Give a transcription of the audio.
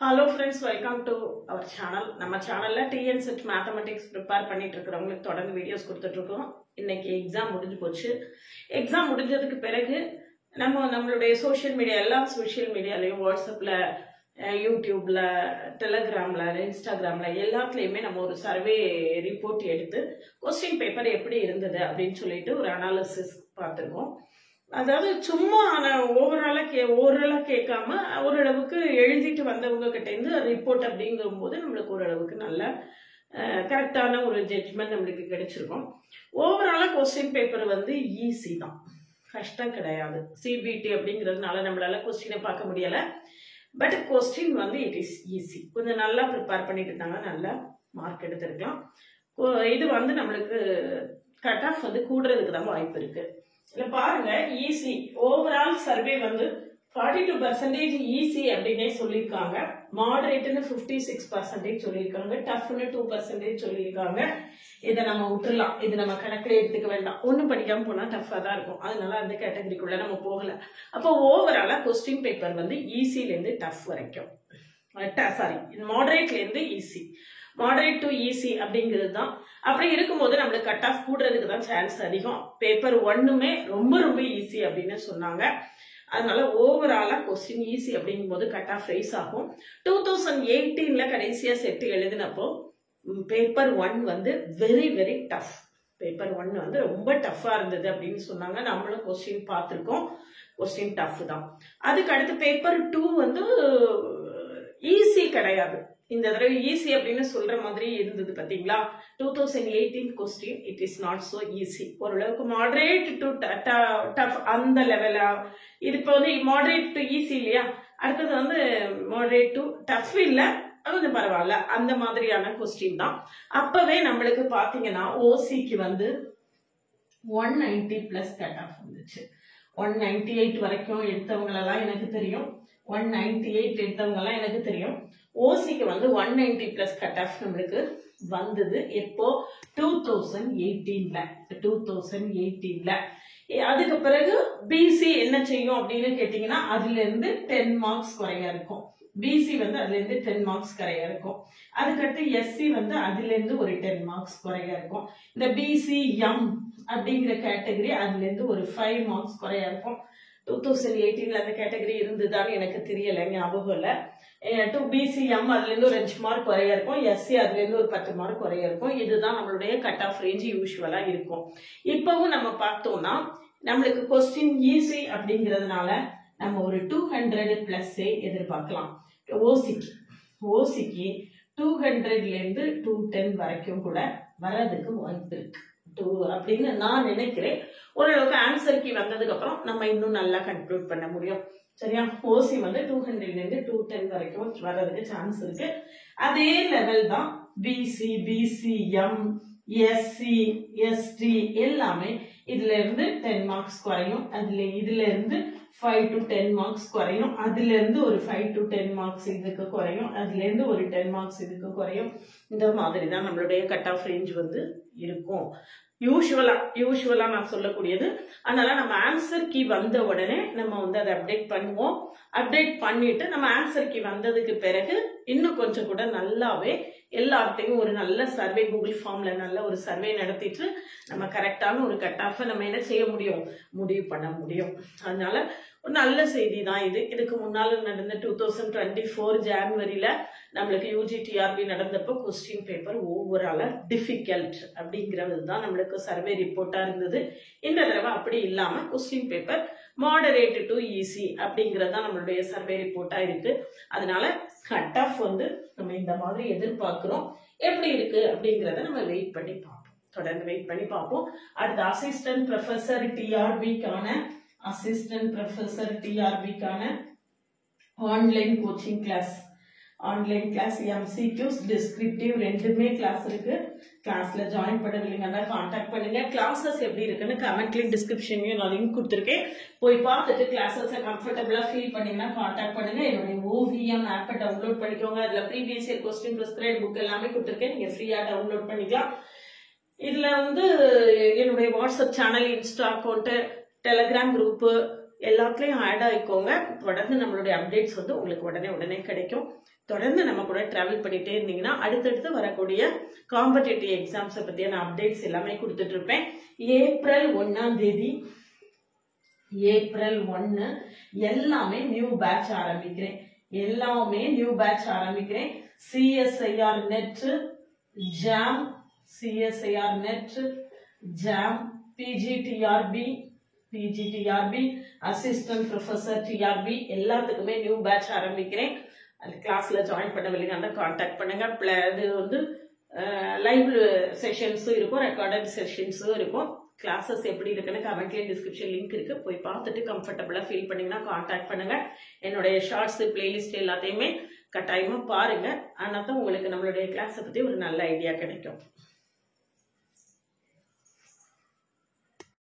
Hello friends, welcome to our channel. நம்ம சேனல்ல TN Set Mathematics prepare பண்ணிட்டு இருக்கறவங்களுக்கு தொடர்ந்து வீடியோஸ் கொடுத்துட்டு இருக்கோம். இன்னைக்கு எக்ஸாம் முடிஞ்சு போச்சு. எக்ஸாம் முடிஞ்சதுக்கு பிறகு நம்மளுடைய சோஷியல் மீடியா எல்லா சோஷியல் மீடியாலயும் வாட்ஸ்அப்ல யூடியூப்ல டெலிகிராம்ல இன்ஸ்டாகிராம்ல எல்லாத்துலயுமே நம்ம ஒரு சர்வே ரிப்போர்ட் எடுத்து क्वेश्चन பேப்பர் எப்படி இருந்தது அப்படினு சொல்லிட்டு ஒரு அனாலிசிஸ் பார்த்திருக்கோம். அதாவது சும்மா ஓவராலா கேட்காம ஓரளவுக்கு எழுதிட்டு வந்தவங்க கிட்ட இருந்து ரிப்போர்ட் அப்படிங்கும்போது நம்மளுக்கு ஓரளவுக்கு நல்ல கரெக்டான ஒரு ஜட்ஜ்மெண்ட் நம்மளுக்கு கிடைச்சிருக்கும். ஓவராலா क्वेश्चन பேப்பர் வந்து ஈஸி தான், கஷ்டம் கிடையாது. சிபிடி அப்படிங்கிறதுனால நம்மளால क्वेश्चனை பார்க்க முடியல. பட் क्वेश्चन வந்து இட் இஸ் ஈஸி. கொஞ்சம் நல்லா ப்ரிப்பேர் பண்ணிட்டு இருந்தாங்க, நல்ல மார்க் எடுத்திருக்கலாம். இது வந்து நம்மளுக்கு கட் ஆஃப் வந்து கூடுறதுக்கு தான் வாய்ப்பு இருக்கு. இல்ல பாருங்க, ஈஸி ஓவரால் சர்வே வந்து 42% ஈஸி அப்படின்னே சொல்லியிருக்காங்க. மாடரேட்னு 56% சொல்லியிருக்காங்க. டஃப்னு 2% சொல்லியிருக்காங்க. இதை நம்ம விட்டுலாம், இது நம்ம கணக்கில் எடுத்துக்க வேண்டாம். ஒன்றும் படிக்காம போனா டஃபா தான் இருக்கும். அதனால அந்த கேட்டகரிக்குள்ள நம்ம போகல. அப்போ ஓவராலா क्वेश्चन பேப்பர் வந்து ஈஸில இருந்து டஃப் வரைக்கும், சாரி மாடரேட்ல இருந்து ஈஸி, மாடரேட் டு ஈஸி அப்படிங்கிறது தான். அப்படி இருக்கும்போது நம்மளுக்கு கட் ஆஃப் கூடுறதுக்கு தான் சான்ஸ் அதிகம். பேப்பர் 1மே ரொம்ப ரொம்ப ஈஸி அப்படின்னு சொன்னாங்க. அதனால ஓவராலா क्वेश्चन ஈஸி அப்படிங்கும் போது கட் ஆஃப் ரைஸ் ஆகும். 2018ல கடைசியா செட் எழுதினப்போ பேப்பர் 1 வந்து வெரி வெரி டஃப். பேப்பர் 1 வந்து ரொம்ப டஃப்பா இருந்தது அப்படின்னு சொன்னாங்க. நம்மளும் क्वेश्चन பார்த்திருக்கோம், क्वेश्चन டஃப் தான். அதுக்கு அடுத்து பேப்பர் 2 வந்து ஈஸி கிடையாது. இந்த தடவை ஈஸி அப்படின்னு சொல்ற மாதிரி இருந்தது பாத்தீங்களா. 2018 question it is not so easy. ஓரளவுக்கு மாடரேட் டு டஃப் அந்த லெவலா. இது இப்போ வந்து மாடரேட் டு ஈஸி இல்லையா, அடுத்தது வந்து மாடரேட் டு டஃப் இல்ல, அது கொஞ்சம் பரவாயில்ல, அந்த மாதிரியான क्वेश्चन தான். அப்பவே நம்மளுக்கு பாத்தீங்கன்னா ஓசிக்கு வந்து 190 பிளஸ் கட் ஆஃப் வந்துச்சு. 198 வரைக்கும் எடுத்தவங்களெல்லாம் எனக்கு தெரியும், 198 எடுத்தவங்கலாம் எனக்கு தெரியும். ஓசிக்கு வந்து 190 பிளஸ் கட் ஆஃப் நம்மளுக்கு வந்தது. எப்போ 2018ல. அதுக்கு பிறகு பிசி என்ன செய்யும் அப்படின்னு கேட்டீங்கன்னா அதுல இருந்து 10 மார்க்ஸ் குறைய இருக்கும். பிசி வந்து அதுல இருந்து 10 மார்க்ஸ் குறைய இருக்கும். அதுக்கடுத்து எஸ்சி வந்து அதுல இருந்து ஒரு 10 மார்க்ஸ் குறைய இருக்கும். இந்த பிசிஎம் அப்படிங்கிற கேட்டகரி அதுல இருந்து ஒரு 5 மார்க்ஸ் குறைய இருக்கும். 2018ல அந்த கேட்டகரி இருந்ததுதான்னு எனக்கு தெரியல, ஞாபகம் இல்ல. பிசிஎம் அதுல இருந்து ஒரு 5 மார்க் குறைய இருக்கும். எஸ்சி அதுல இருந்து ஒரு 10 மார்க் குறைய இருக்கும். இதுதான் நம்மளுடைய கட் ஆஃப் ரேஞ்ச் யூஸ்வலா இருக்கும். இப்பவும் நம்ம பார்த்தோம்னா நம்மளுக்கு क्वेश्चन ஈஸி அப்படிங்கிறதுனால நம்ம ஒரு 200 பிளஸ் எதிர்பார்க்கலாம். ஓசிக்கு 200ல இருந்து 210 வரைக்கும் கூட வர்றதுக்கு வாய்ப்பு இருக்கு அப்படின்னு நான் நினைக்கிறேன். ஓரளவுக்கு ஆன்சர் கீ வந்ததுக்கு அப்புறம் நம்ம இன்னும் நல்லா கன்க்ளூட் பண்ண முடியும். சரியா, ஓசி வந்து 200ல இருந்து 210 வரைக்கும் வர்றதுக்கு சான்ஸ் இருக்கு. அதே லெவல் தான் பிசி, பிசிஎம், எஸ்சி, எஸ்டி எல்லாமே இதுல இருந்து 10 மார்க்ஸ் குறையும். இதுல இருந்து 5 to 10 மார்க்ஸ் குறையும். அதுல இருந்து ஒரு 5 to 10 மார்க்ஸ் இதுக்கு குறையும். அதுல இருந்து ஒரு 10 மார்க்ஸ் இதுக்கு குறையும். இந்த மாதிரி தான் நம்மளுடைய கட் ஆஃப் ரேஞ்ச் வந்து இருக்கும் யூஸ்வலா நான் சொல்லக்கூடியது. அதனால நம்ம ஆன்சர் கீ வந்த உடனே நம்ம வந்து அதை அப்டேட் பண்ணுவோம். அப்டேட் பண்ணிட்டு நம்ம ஆன்சர் கீ வந்ததுக்கு பிறகு இன்னும் கொஞ்சம் கூட நல்லாவே எல்லாத்தையும் ஒரு நல்ல சர்வே கூகுள் ஃபார்ம்ல நல்ல ஒரு சர்வே நடத்திட்டு நம்ம கரெக்டான ஒரு கட் ஆஃப் நம்ம என்ன செய்ய முடியும், முடிவு பண்ண முடியும். அதனால ஒரு நல்ல செய்தி தான் இது. இதுக்கு முன்னால நடந்த 2024 ஜான்வரியில நம்மளுக்கு யூஜிடிஆர்பி நடந்தப்போ क्वेश्चन பேப்பர் ஓவராலா டிஃபிகல்ட் அப்படிங்கிறது தான் நம்மளுக்கு சர்வே ரிப்போர்ட்டா இருந்தது. இந்த தடவை அப்படி இல்லாம question paper moderate to easy அப்படிங்கிறது தான் நம்மளுடைய சர்வே ரிப்போர்ட்டா இருக்கு. அதனால கட் ஆஃப் வந்து நம்ம இந்த மாதிரி எதிர்பார்க்கிறோம். எப்படி இருக்கு அப்படிங்கறத நம்ம வெயிட் பண்ணி பார்ப்போம், தொடர்ந்து வெயிட் பண்ணி பார்ப்போம். அடுத்த அசிஸ்டன்ட் ப்ரொஃபசர் டிஆர்பிக்கான online coaching class, MCQs descriptive ரெண்டுமே கிளாஸ் இருக்கு. கிளாஸ்ல ஜாயின் பண்ணலைங்கன்னா கான்டாக்ட் பண்ணுங்க. கிளாஸஸ் எப்படி இருக்குன்னு கமெண்ட்லயும் டிஸ்கிரிப்ஷன்லயும் நான் லிங்க் கொடுத்துருக்கேன். போய் பார்த்துட்டு கிளாஸஸ் கம்ஃபர்டபுளா ஃபீல் பண்ணீங்கன்னா கான்டாக்ட் பண்ணுங்க. என்னுடைய ஓவிஎம் ஆப்பை டவுன்லோட் பண்ணிக்கோங்க. அதுல previous year question prescribe book எல்லாமே கொடுத்துருக்கேன், நீங்க ஃப்ரீயா டவுன்லோட் பண்ணிக்கலாம். இதுல வந்து என்னுடைய WhatsApp channel, Insta account, Telegram group எல்லாத்துலேயும் ஆட் ஆகிக்கோங்க. தொடர்ந்து நம்மளுடைய அப்டேட்ஸ் வந்து உங்களுக்கு உடனே கிடைக்கும். தொடர்ந்து நம்ம கூட ட்ராவல் பண்ணிகிட்டே இருந்தீங்கன்னா அடுத்தடுத்து வரக்கூடிய காம்படேட்டிவ் எக்ஸாம்ஸை பற்றியான அப்டேட்ஸ் எல்லாமே கொடுத்துட்ருப்பேன். ஏப்ரல் 1ஆம் தேதி ஏப்ரல் 1 எல்லாமே நியூ பேட்ச் ஆரம்பிக்கிறேன். CSIR net, jam, CSIR net, jam, PGTRB, assistant professor TRB எல்லாத்துக்குமே நியூ பேட்ச் ஆரம்பிக்கிறேன். அந்த கிளாஸில் ஜாயின் பண்ண வெளியே கான்டாக்ட் பண்ணுங்க. இது வந்து லைவ் செஷன்ஸும் இருக்கும், ரெக்கார்டட் செஷன்ஸும் இருக்கும். கிளாஸஸ் எப்படி இருக்குன்னு கமெண்ட்லேயும் டிஸ்கிரிப்ஷன் லிங்க் இருக்கு, போய் பார்த்துட்டு கம்ஃபர்டபுளாக ஃபீல் பண்ணீங்கன்னா கான்டாக்ட் பண்ணுங்க. என்னுடைய ஷார்ட்ஸ் பிளேலிஸ்ட் எல்லாத்தையுமே கட்டாயமாக பாருங்க. ஆனால் தான் உங்களுக்கு நம்மளுடைய கிளாஸை பற்றி ஒரு நல்ல ஐடியா கிடைக்கும்.